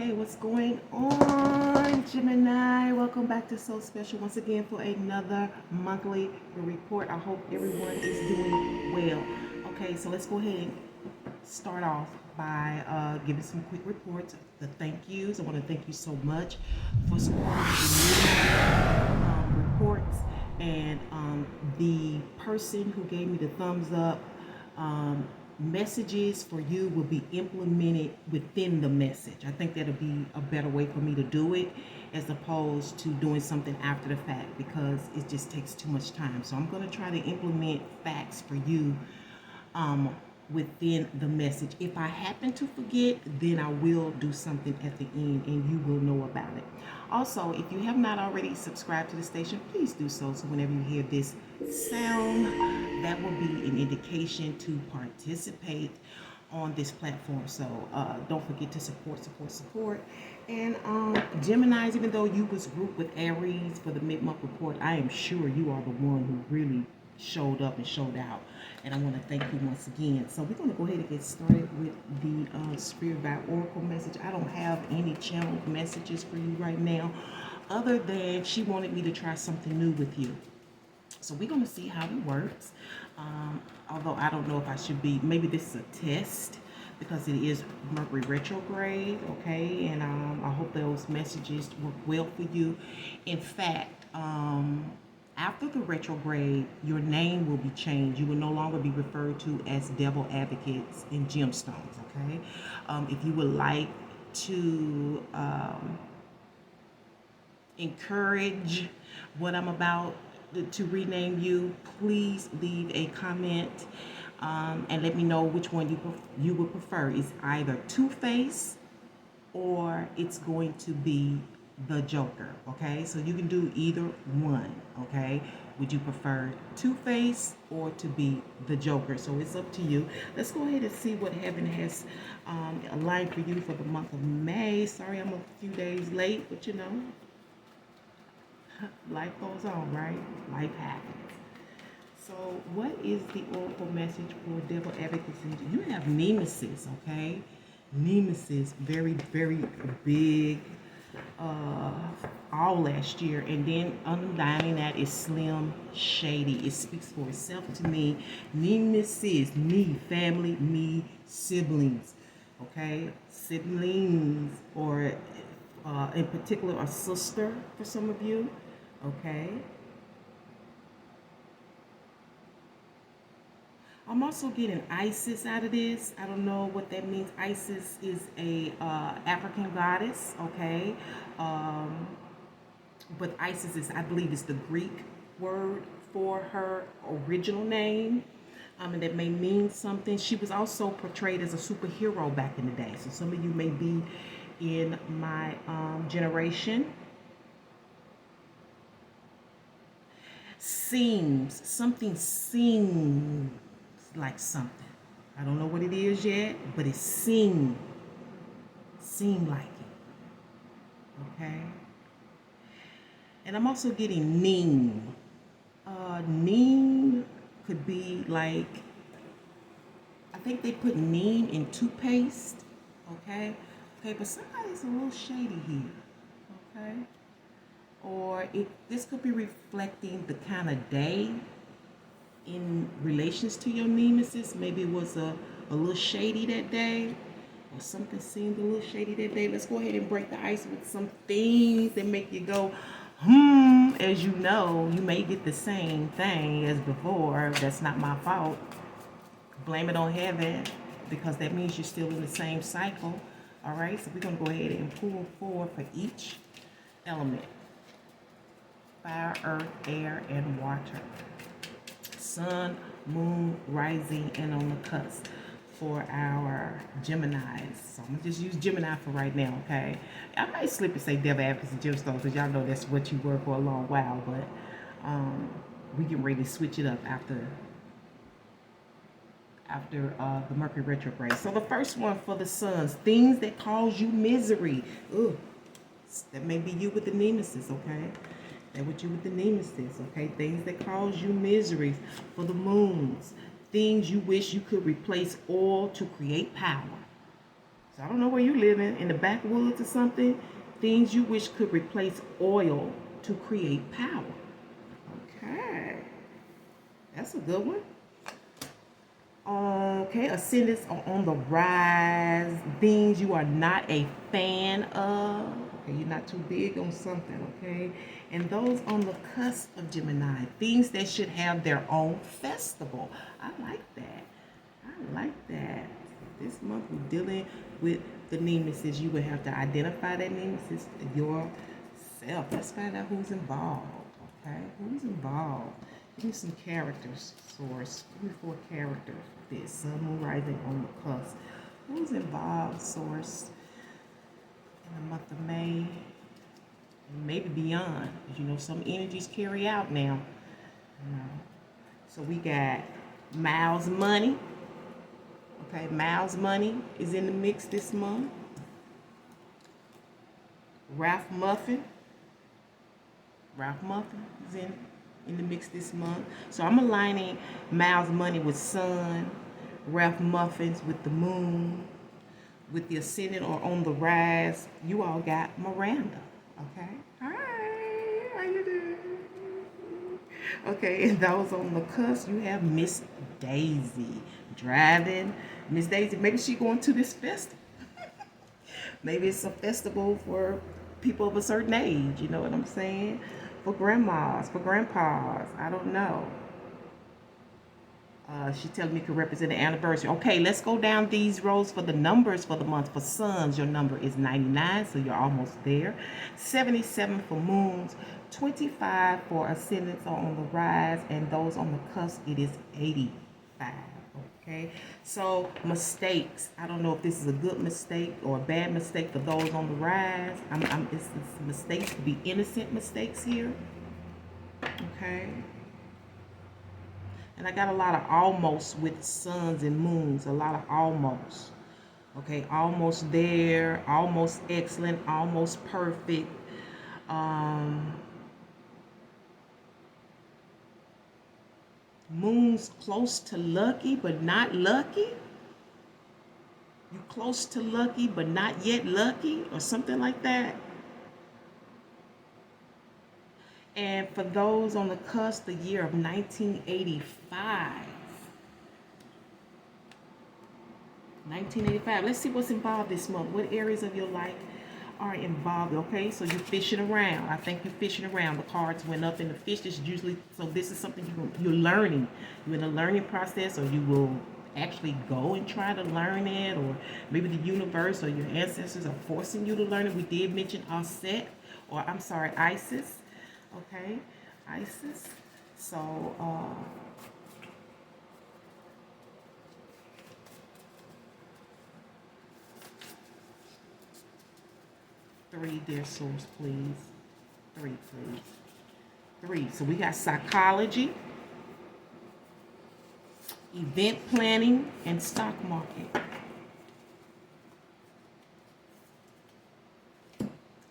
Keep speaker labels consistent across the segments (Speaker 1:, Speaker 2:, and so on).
Speaker 1: Hey, what's going on, Gemini? Welcome back to So Special once again for another monthly report. I hope everyone is doing well. Okay, so let's go ahead and start off by giving some quick reports. The thank yous. I want to thank you so much for supporting the new reports, and the person who gave me the thumbs up. Messages for you will be implemented within the message. I think that'll be a better way for me to do it as opposed to doing something after the fact, because it just takes too much time. So I'm going to try to implement facts for you within the message. If I happen to forget, then I will do something at the end and you will know about it. Also, if you have not already subscribed to the station, please do so. So whenever you hear this sound, that will be an indication to participate on this platform. So don't forget to support. And Geminis, even though you was grouped with Aries for the mid-month report, I am sure you are the one who really showed up and showed out, and I want to thank you once again. So we're going to go ahead and get started with the Spirit by Oracle message. I don't have any channeled messages for you right now, other than she wanted me to try something new with you. So we're going to see how it works. Although I don't know if I should be, maybe this is a test because it is Mercury retrograde, okay? And I hope those messages work well for you. In fact, after the retrograde, your name will be changed. You will no longer be referred to as devil advocates and gemstones, okay? If you would like to encourage what I'm about to rename you, please leave a comment and let me know which one you would prefer. It's either Two-Face or it's going to be the Joker, okay? So you can do either one, okay? Would you prefer Two-Face or to be the Joker? So it's up to you. Let's go ahead and see what heaven has aligned for you for the month of May. Sorry I'm a few days late, but you know, life goes on, right? Life happens. So what is the oracle message for devil advocates? You have nemesis, okay? Nemesis, very, very big all last year, and then underlining that is Slim Shady. It speaks for itself to me. Nemesis, me, family, me, siblings, okay? Siblings, or in particular a sister for some of you, okay? I'm also getting Isis out of this. I don't know what that means. Isis is a African goddess, okay? But Isis is, I believe, is the Greek word for her original name. And that may mean something. She was also portrayed as a superhero back in the day. So some of you may be in my generation. Something seems like something. I don't know what it is yet, but it seemed like it. Okay. And I'm also getting neem. Neem could be like, I think they put neem in toothpaste. Okay. Okay, but somebody's a little shady here. Okay. Or this could be reflecting the kind of day in relations to your nemesis. Maybe it was a little shady that day, or something seemed a little shady that day. Let's go ahead and break the ice with some things that make you go, as you know, you may get the same thing as before. That's not my fault. Blame it on heaven, because that means you're still in the same cycle. All right, so we're going to go ahead and pull forward for each element: fire, earth, air, and water. Sun, moon, rising, and on the cusp for our Geminis. So I'm going to just use Gemini for right now, okay? I might slip and say devil advocates and gemstones, because y'all know that's what you were for a long while, but we can really switch it up after the Mercury retrograde. So the first one for the suns: things that cause you misery. Ugh, that may be you with the nemesis, okay? That with you with the nemesis, okay? Things that cause you misery. For the moons: things you wish you could replace oil to create power. So I don't know where you living, in the backwoods or something. Things you wish could replace oil to create power. Okay. That's a good one. Okay, ascendants are on the rise. Things you are not a fan of. Okay, you're not too big on something, okay? And those on the cusp of Gemini. Things that should have their own festival. I like that. I like that. This month we're dealing with the nemesis. You would have to identify that nemesis yourself. Let's find out who's involved. Okay, who's involved? Give me some characters, source. Give me 4 characters for this. Sun, moon, rising on the cusp. Who's involved, source, in the month of May? And maybe beyond. Because you know some energies carry out now. You know. So we got Miles Money. Okay, Miles Money is in the mix this month. Ralph Muffin. Ralph Muffin is in the mix this month. So I'm aligning Miles Money with Sun, Ralph Muffins with the Moon, with the Ascendant or on the rise. You all got Miranda. Okay. Hi, how you doing? Okay, and those on the cusp, you have Miss Daisy driving. Miss Daisy, maybe she going to this festival. Maybe it's a festival for people of a certain age. You know what I'm saying? For grandmas, for grandpas. I don't know. She telling me could represent an anniversary. Okay, let's go down these rows for the numbers for the month. For suns, your number is 99, so you're almost there. 77 for moons, 25 for ascendants are on the rise, and those on the cusp, it is 85. Okay, so mistakes. I don't know if this is a good mistake or a bad mistake for those on the rise. It's mistakes to be innocent mistakes here. Okay. And I got a lot of almost with suns and moons, a lot of almost. Okay, almost there, almost excellent, almost perfect. Moon's close to lucky, but not lucky. You close to lucky, but not yet lucky, or something like that. And for those on the cusp, the year of 1985. 1985. Let's see what's involved this month. What areas of your life are involved? Okay, so you're fishing around. I think you're fishing around. The cards went up in the fish. This is usually, so this is something you're learning. You're in a learning process, or you will actually go and try to learn it, or maybe the universe or your ancestors are forcing you to learn it. We did mention Isis. Okay, Isis. So, 3, dear source, please. 3, please. 3. So we got psychology, event planning, and stock market.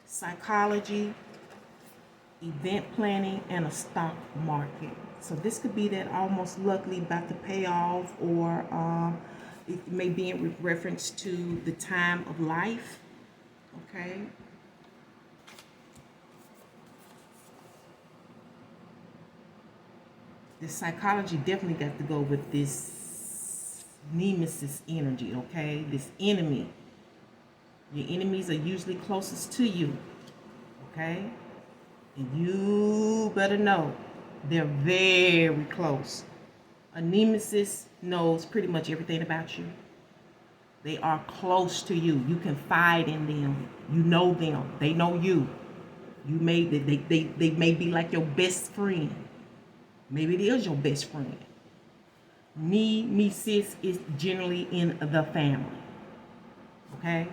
Speaker 1: Psychology, event planning, and a stock market. So this could be that almost luckily about to pay off, or it may be in reference to the time of life. Okay. The psychology definitely got to go with this nemesis energy, okay? This enemy. Your enemies are usually closest to you, okay? And you better know they're very close. A nemesis knows pretty much everything about you. They are close to you. You confide in them. You know them. They know you. You may they may be like your best friend. Maybe it is your best friend. Nemesis is generally in the family. Okay?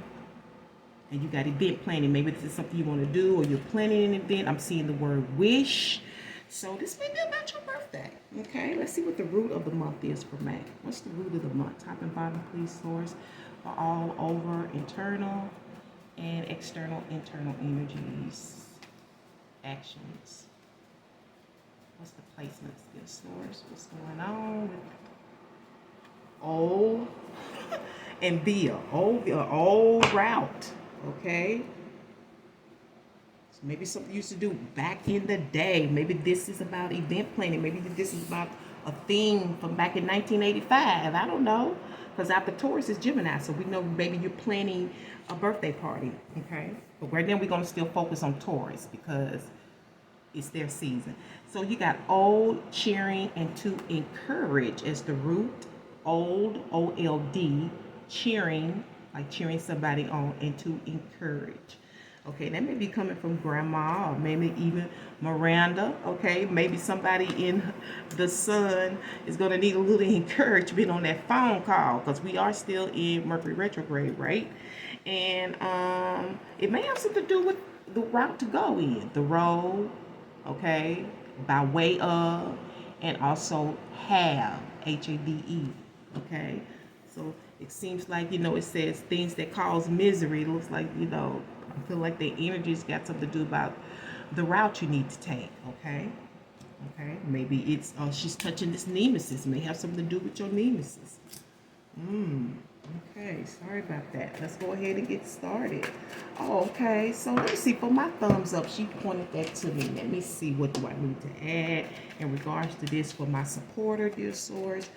Speaker 1: And you got event planning. Maybe this is something you want to do, or you're planning an event. I'm seeing the word wish. So this may be about your birthday. Okay? Let's see what the root of the month is for May. What's the root of the month? Top and bottom, please, source. For all over internal and external internal energies. Actions. What's the placements, this source? What's going on with and via old route. Okay. So maybe something you used to do back in the day. Maybe this is about event planning. Maybe this is about a thing from back in 1985. I don't know. Because after Taurus is Gemini, so we know maybe you're planning a birthday party. Okay. But right now we're going to still focus on Taurus because it's their season. So you got old, cheering, and to encourage as the root. Old, O-L-D, cheering, like cheering somebody on, and to encourage. Okay, that may be coming from grandma or maybe even Miranda. Okay, maybe somebody in the sun is going to need a little encouragement on that phone call because we are still in Mercury retrograde, right? And it may have something to do with the route to go in, the road, okay, by way of, and also have, H-A-V-E, okay? So it seems like, it says things that cause misery. It looks like, I feel like the energy's got something to do about the route you need to take, okay? Okay, maybe it's, she's touching this nemesis. It may have something to do with your nemesis. Okay, sorry about that. Let's go ahead and get started. Oh, okay, so let me see. For my thumbs up, she pointed that to me. Let me see, what do I need to add in regards to this for my supporter, dear source?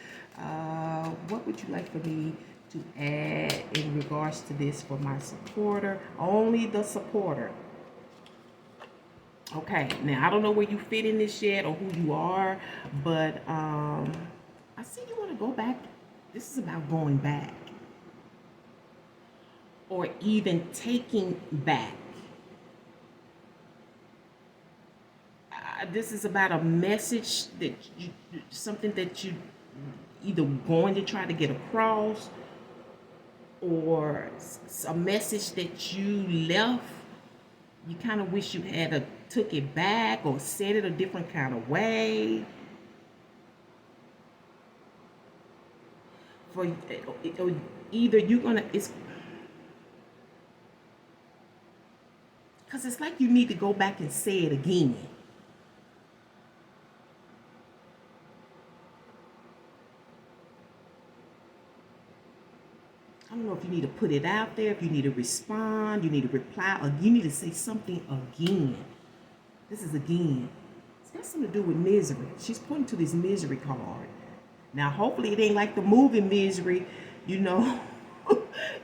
Speaker 1: What would you like for me to add in regards to this for my supporter? Only the supporter. Okay, now I don't know where you fit in this yet or who you are, but I see you want to go back. This is about going back or even taking back. This is about a message that something that you either going to try to get across, or a message that you left. You kind of wish you had took it back or said it a different kind of way. For either you're gonna, it's because it's like you need to go back and say it again. I don't know if you need to put it out there, if you need to respond, you need to reply, or you need to say something again. This is again. It's got something to do with misery. She's pointing to this misery card. Now, hopefully it ain't like the movie Misery, if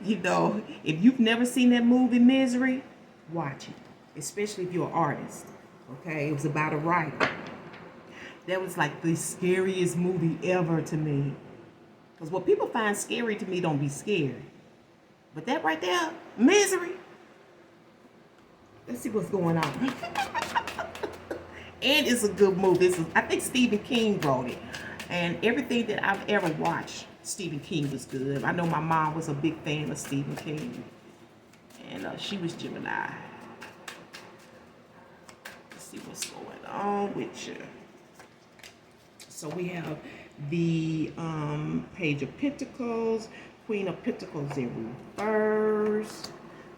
Speaker 1: you've never seen that movie Misery, watch it, especially if you're an artist, okay? It was about a writer. That was like the scariest movie ever to me. Because what people find scary to me don't be scary. But that right there, Misery. Let's see what's going on. And it's a good movie. I think Stephen King wrote it. And everything that I've ever watched, Stephen King was good. I know my mom was a big fan of Stephen King. And she was Gemini. Let's see what's going on with you. So we have the Page of Pentacles, Queen of Pentacles in reverse.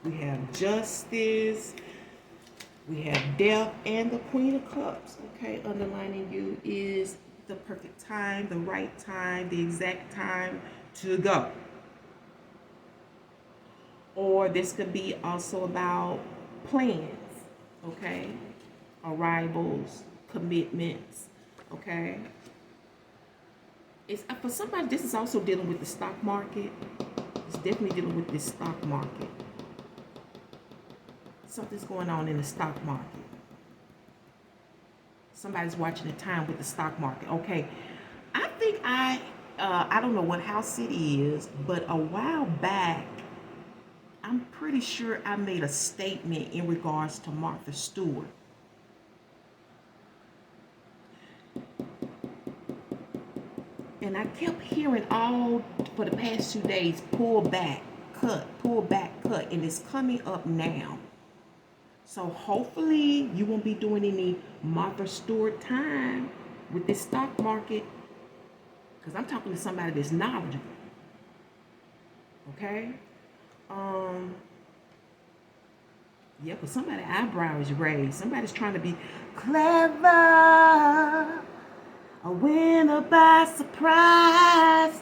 Speaker 1: We have Justice. We have Death and the Queen of Cups. Okay, underlining you is the perfect time, the right time, the exact time to go. Or this could be also about plans, okay? Arrivals, commitments, okay? It's for somebody, this is also dealing with the stock market. It's definitely dealing with this stock market. Something's going on in the stock market. Somebody's watching the time with the stock market. Okay, I think I don't know what house it is, but a while back, I'm pretty sure I made a statement in regards to Martha Stewart. And I kept hearing all for the past 2 days, pull back, cut, and it's coming up now. So hopefully you won't be doing any Martha Stewart time with this stock market, because I'm talking to somebody that's knowledgeable. Okay? Yeah, but somebody's eyebrow is raised. Somebody's trying to be clever, a winner by surprise,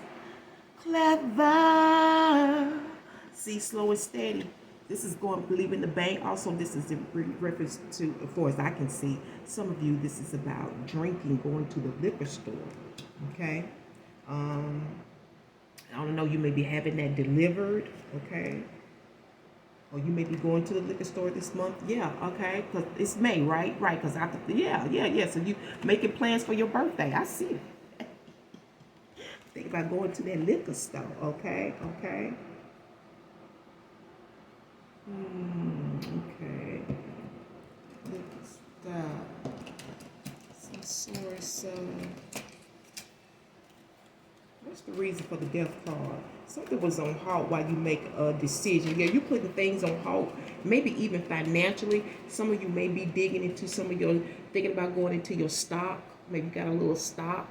Speaker 1: clever. see slow and steady. This is going leaving the bank. Also, this is in reference to, as far as I can see, some of you, this is about drinking, going to the liquor store. Okay. I don't know, you may be having that delivered, okay? Or you may be going to the liquor store this month. Yeah, okay, because it's May, right? Right, because yeah. So you making plans for your birthday. I see it. Think about going to that liquor store, okay? Okay. Okay. Liquor store. Some source. What's the reason for the death card? Something was on halt while you make a decision. Yeah, you're putting things on halt, maybe even financially. Some of you may be digging into some of your, thinking about going into your stock. Maybe you got a little stock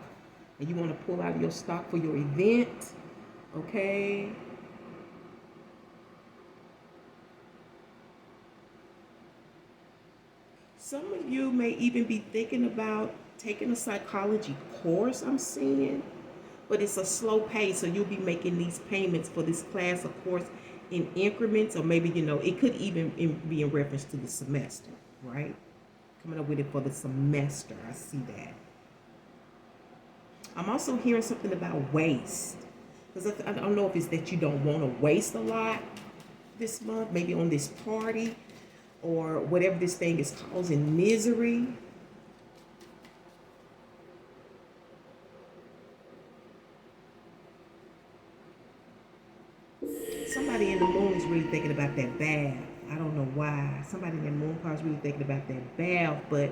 Speaker 1: and you want to pull out your stock for your event. Okay. Some of you may even be thinking about taking a psychology course, I'm seeing. But it's a slow pace, so you'll be making these payments for this class, of course, in increments, or maybe, it could even be in reference to the semester, right? Coming up with it for the semester, I see that. I'm also hearing something about waste, because I don't know if it's that you don't want to waste a lot this month, maybe on this party, or whatever this thing is causing misery. Somebody in the moon is really thinking about that bath. I don't know why. Somebody in the moon card is really thinking about that bath, but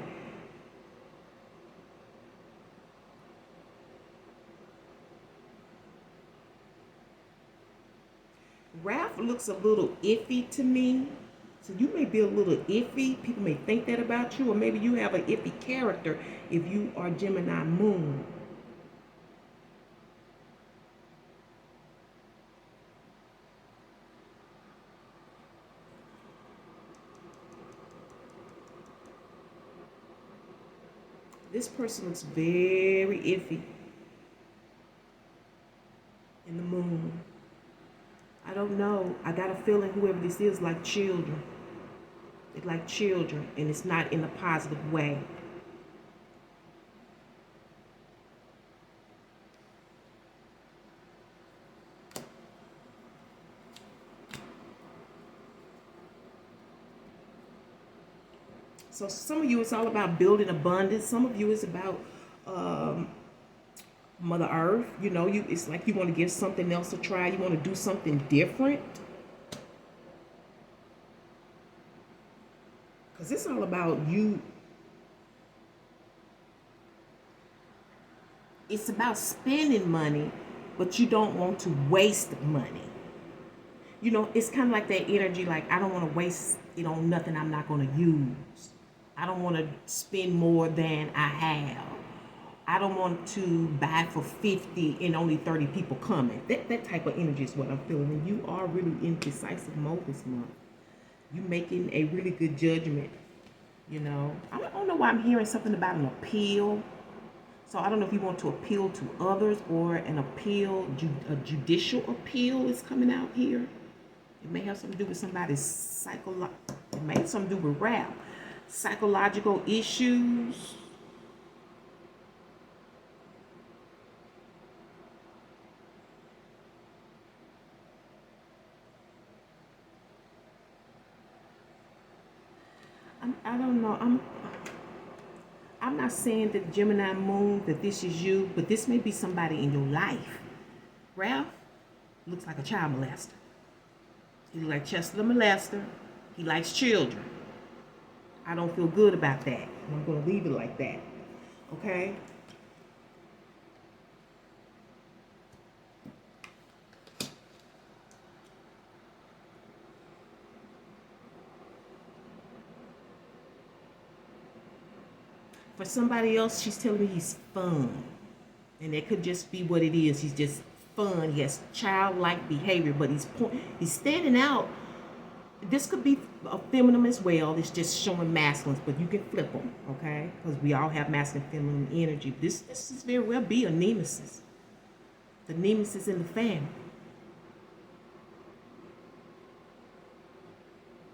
Speaker 1: Ralph looks a little iffy to me. So you may be a little iffy. People may think that about you, or maybe you have an iffy character if you are Gemini moon. This person looks very iffy in the moon. I don't know. I got a feeling whoever this is like children. They're like children, and it's not in a positive way. So some of you, it's all about building abundance. Some of you, it's about Mother Earth. It's like you want to give something else a try. You want to do something different. Because it's all about you. It's about spending money, but you don't want to waste money. It's kind of like that energy, like I don't want to waste it on nothing I'm not going to use. I don't want to spend more than I have. I don't want to buy for 50 and only 30 people coming. That type of energy is what I'm feeling. And you are really in decisive mode this month. You're making a really good judgment. I don't know why I'm hearing something about an appeal. So I don't know if you want to appeal to others or an appeal, a judicial appeal is coming out here. It may have something to do with somebody's it may have something to do with rap. Psychological issues. I don't know. I'm not saying that Gemini moon, that this is you, but this may be somebody in your life. Ralph looks like a child molester. He looks like Chester the molester. He likes children. I don't feel good about that. I'm going to leave it like that. Okay? For somebody else, she's telling me he's fun. And that could just be what it is. He's just fun. He has childlike behavior, but he's standing out. This could be a feminine as well. It's just showing masculines, but you can flip them, okay? Because we all have masculine, feminine energy. This is very well be a nemesis. The nemesis in the family.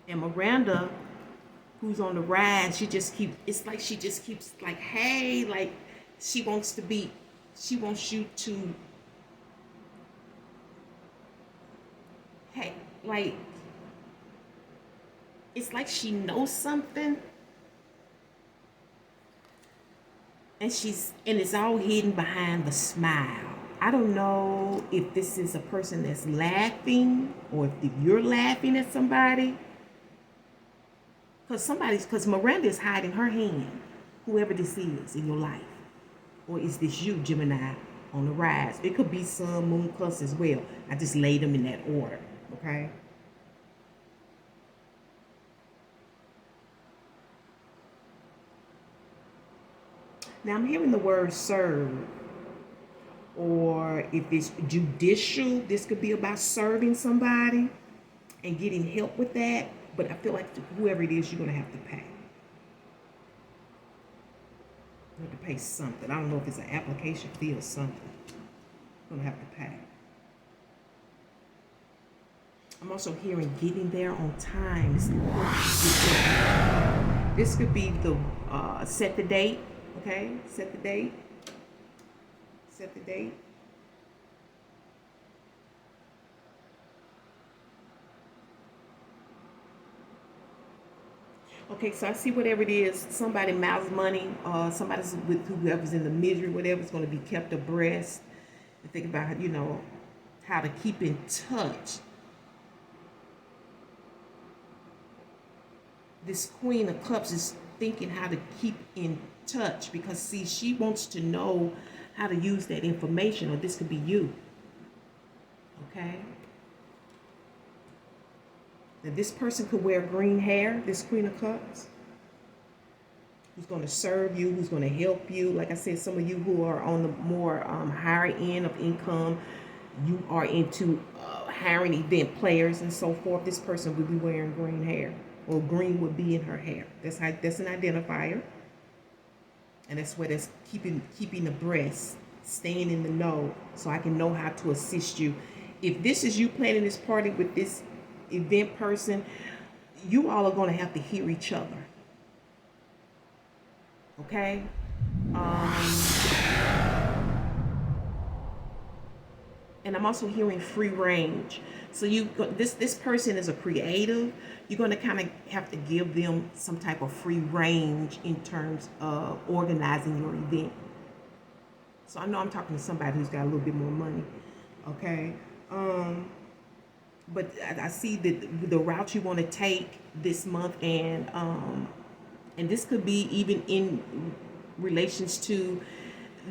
Speaker 1: And Miranda, who's on the rise, it's like she just keeps like, hey, like she wants you to, hey, like, it's like she knows something, and it's all hidden behind the smile. I don't know if this is a person that's laughing or if you're laughing at somebody. Because Miranda is hiding her hand, whoever this is in your life. Or is this you, Gemini, on the rise? It could be Sun, Moon, Plus as well. I just laid them in that order, okay? Now I'm hearing the word serve. Or if it's judicial, this could be about serving somebody and getting help with that. But I feel like whoever it is, you're going to have to pay. You have to pay something. I don't know if it's an application fee or something. You're going to have to pay. I'm also hearing getting there on time. This could be the set the date. Okay, set the date. Set the date. Okay, so I see whatever it is, somebody mouths money, somebody's with whoever's in the misery, whatever's going to be kept abreast. And think about, how to keep in touch. This Queen of Cups is thinking how to keep in touch because, see, she wants to know how to use that information, or this could be you. Okay? Now, this person could wear green hair, this Queen of Cups, who's going to serve you, who's going to help you. Like I said, some of you who are on the more higher end of income, you are into hiring event players and so forth. This person would be wearing green hair, or green would be in her hair. That's an identifier. And that's where that's keeping abreast, staying in the know, so I can know how to assist you. If this is you planning this party with this event person, you all are going to have to hear each other. Okay? And I'm also hearing free range. So this person is a creative. You're going to kind of have to give them some type of free range in terms of organizing your event. So I know I'm talking to somebody who's got a little bit more money. Okay? But I see that the route you want to take this month, and this could be even in relations to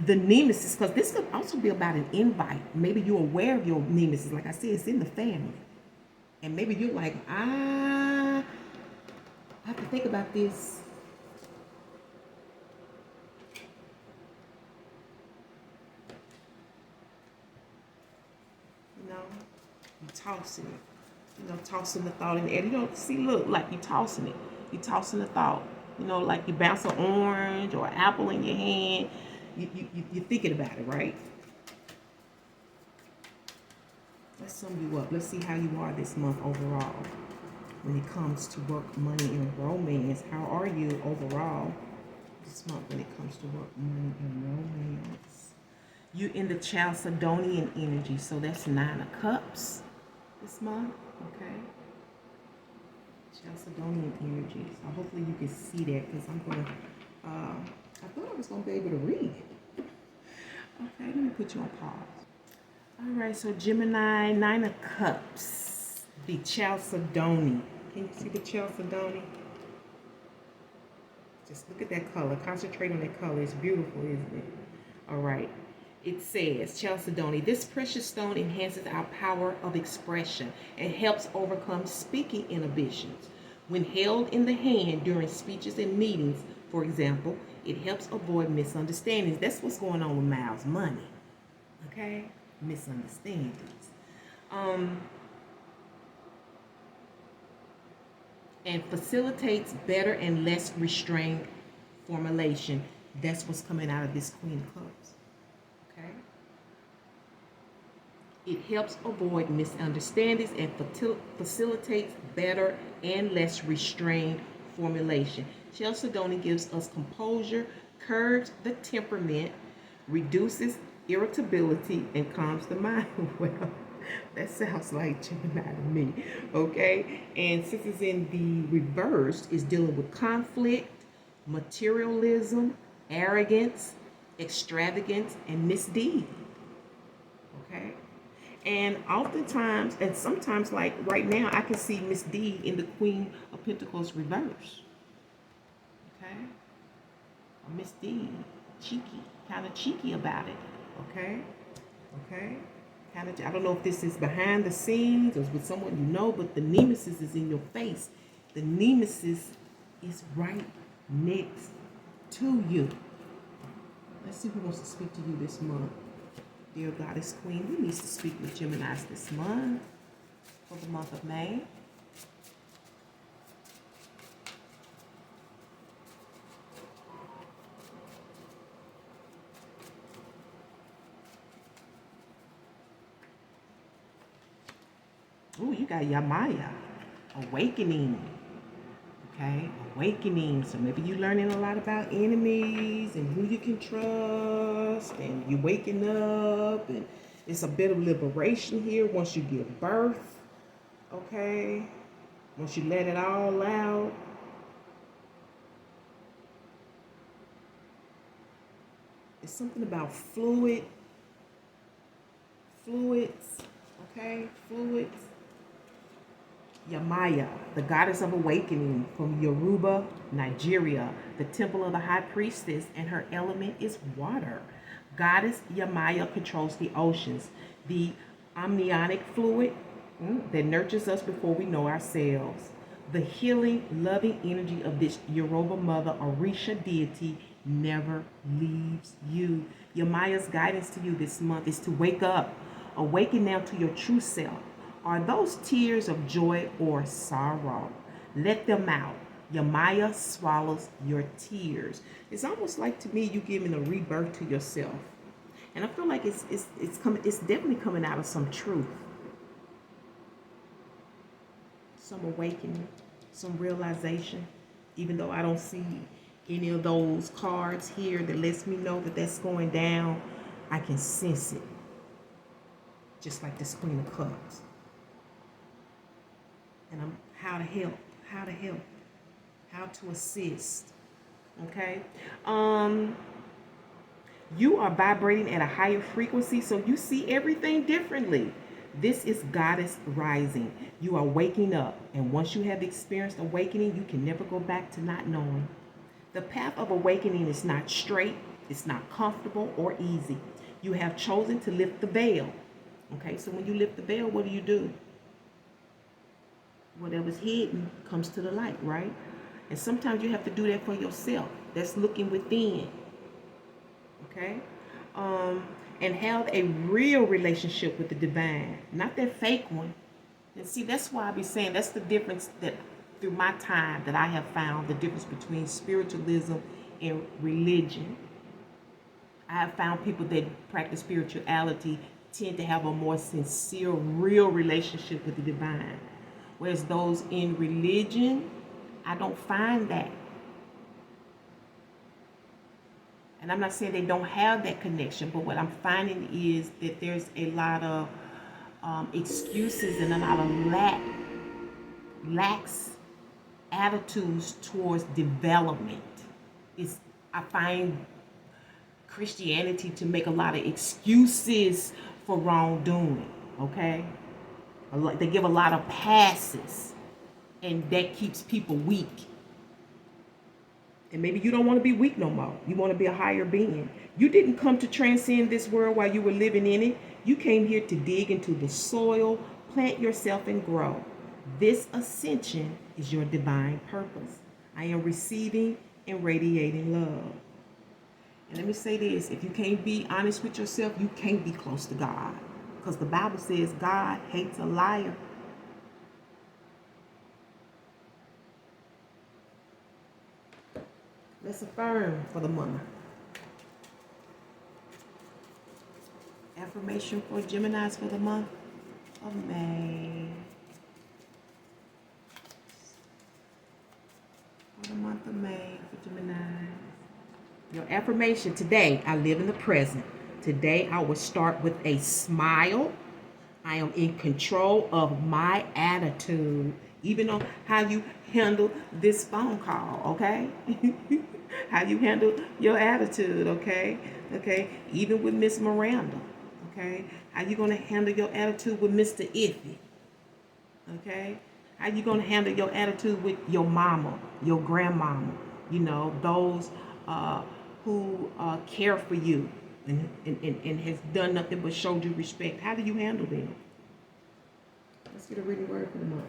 Speaker 1: the nemesis, because this could also be about an invite. Maybe you're aware of your nemesis. Like I said, it's in the family. And maybe you're like, I have to think about this. You're tossing it. Tossing the thought in the air. See, look, like you're tossing it. You're tossing the thought. Like you bounce an orange or an apple in your hand. You're thinking about it, right? Let's sum you up. Let's see how you are this month overall. When it comes to work, money, and romance, how are you overall this month when it comes to work, money, and romance? You in the Chalcedonian energy, so that's 9 of Cups this month, okay? Chalcedonian energy. So hopefully you can see that, because I'm going to, I thought I was going to be able to read it. Okay, let me put you on pause. All right, so Gemini, 9 of Cups, the Chalcedony. Can you see the Chalcedony? Just look at that color. Concentrate on that color. It's beautiful, isn't it? All right. It says, Chalcedony, this precious stone enhances our power of expression and helps overcome speaking inhibitions. When held in the hand during speeches and meetings, for example, it helps avoid misunderstandings. That's what's going on with Miles' money. Okay? Misunderstandings. And facilitates better and less restrained formulation. That's what's coming out of this Queen of Cups. Okay? It helps avoid misunderstandings and facilitates better and less restrained formulation. Chalcedony gives us composure, curbs the temperament, reduces irritability, and calms the mind. Well, that sounds like Gemini to me, okay? And since it's in the reverse, it's dealing with conflict, materialism, arrogance, extravagance, and misdeed, okay? And oftentimes, and sometimes, like right now, I can see misdeed in the Queen of Pentacles reverse, okay? Or misdeed, cheeky, kind of cheeky about it, okay? Okay? Kind of, I don't know if this is behind the scenes or with someone you know, but the nemesis is in your face. The nemesis is right next to you. Let's see who wants to speak to you this month. Dear Goddess Queen, who needs to speak with Geminis this month for the month of May? Oh, you got Yamaya, awakening. Okay, awakening. So maybe you're learning a lot about enemies and who you can trust, and you're waking up, and it's a bit of liberation here once you give birth. Okay, once you let it all out. It's something about fluids. Okay, fluids. Yamaya, the goddess of awakening from Yoruba, Nigeria, the temple of the high priestess, and her element is water. Goddess Yamaya controls the oceans, the amniotic fluid that nurtures us before we know ourselves. The healing, loving energy of this Yoruba mother, Orisha deity, never leaves you. Yamaya's guidance to you this month is to wake up. Awaken now to your true self. Are those tears of joy or sorrow? Let them out. Yamaya swallows your tears. It's almost like, to me, you giving a rebirth to yourself. And I feel like it's definitely coming out of some truth. Some awakening, some realization. Even though I don't see any of those cards here that lets me know that that's going down, I can sense it. Just like this Queen of Cups. And I'm how to help, how to assist. Okay? You are vibrating at a higher frequency, so you see everything differently. This is Goddess rising. You are waking up, and once you have experienced awakening, you can never go back to not knowing. The path of awakening is not straight, it's not comfortable or easy. You have chosen to lift the veil. Okay, so when you lift the veil, what do? Whatever's hidden comes to the light, right? And sometimes you have to do that for yourself. That's looking within. Okay? And have a real relationship with the divine, not that fake one. And see, that's why I be saying that's the difference that through my time that I have found the difference between spiritualism and religion. I have found people that practice spirituality tend to have a more sincere, real relationship with the divine. Whereas those in religion, I don't find that. And I'm not saying they don't have that connection, but what I'm finding is that there's a lot of excuses and a lot of lax attitudes towards development. I find Christianity to make a lot of excuses for wrongdoing, okay? They give a lot of passes, and that keeps people weak. And maybe you don't want to be weak no more. You want to be a higher being. You didn't come to transcend this world while you were living in it. You came here to dig into the soil, plant yourself, and grow. This ascension is your divine purpose. I am receiving and radiating love. And let me say this, if you can't be honest with yourself, you can't be close to God. Because the Bible says God hates a liar. Let's affirm for the month. Affirmation for Geminis for the month of May. For the month of May for Gemini. Your affirmation today: I live in the present. Today I will start with a smile. I am in control of my attitude, even on how you handle this phone call, okay? How you handle your attitude, okay? Okay, even with Miss Miranda, okay? How you gonna handle your attitude with Mr. Iffy, okay? How you gonna handle your attitude with your mama, your grandmama, you know, those who care for you and has done nothing but showed you respect. How do you handle them? Let's get a written word for the month.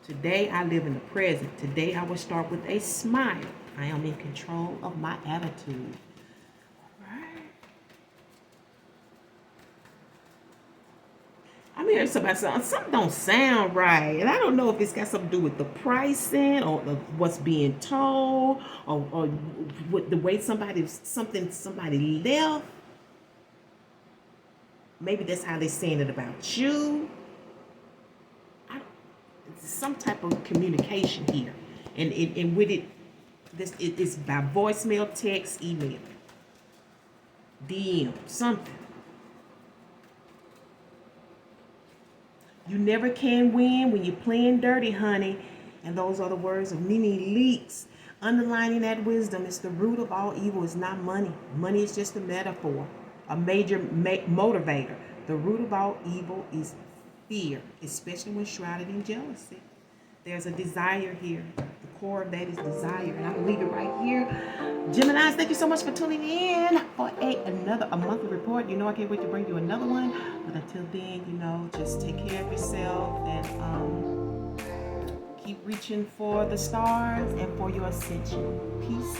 Speaker 1: Today I live in the present. Today I will start with a smile. I am in control of my attitude. Right. I'm hearing something don't sound right. And I don't know if it's got something to do with the pricing or what's being told or with the way somebody left. Maybe that's how they're saying it about you. Some type of communication here. And with it, it's by voicemail, text, email, DM, something. You never can win when you're playing dirty, honey. And those are the words of Nene Leakes. Underlining that wisdom is the root of all evil is not money. Money is just a metaphor, a major motivator. The root of all evil is fear, especially when shrouded in jealousy. There's a desire here. The core of that is desire. And I'm going to leave it right here. Geminis, thank you so much for tuning in for a monthly report. You know I can't wait to bring you another one. But until then, you know, just take care of yourself and keep reaching for the stars and for your ascension. Peace.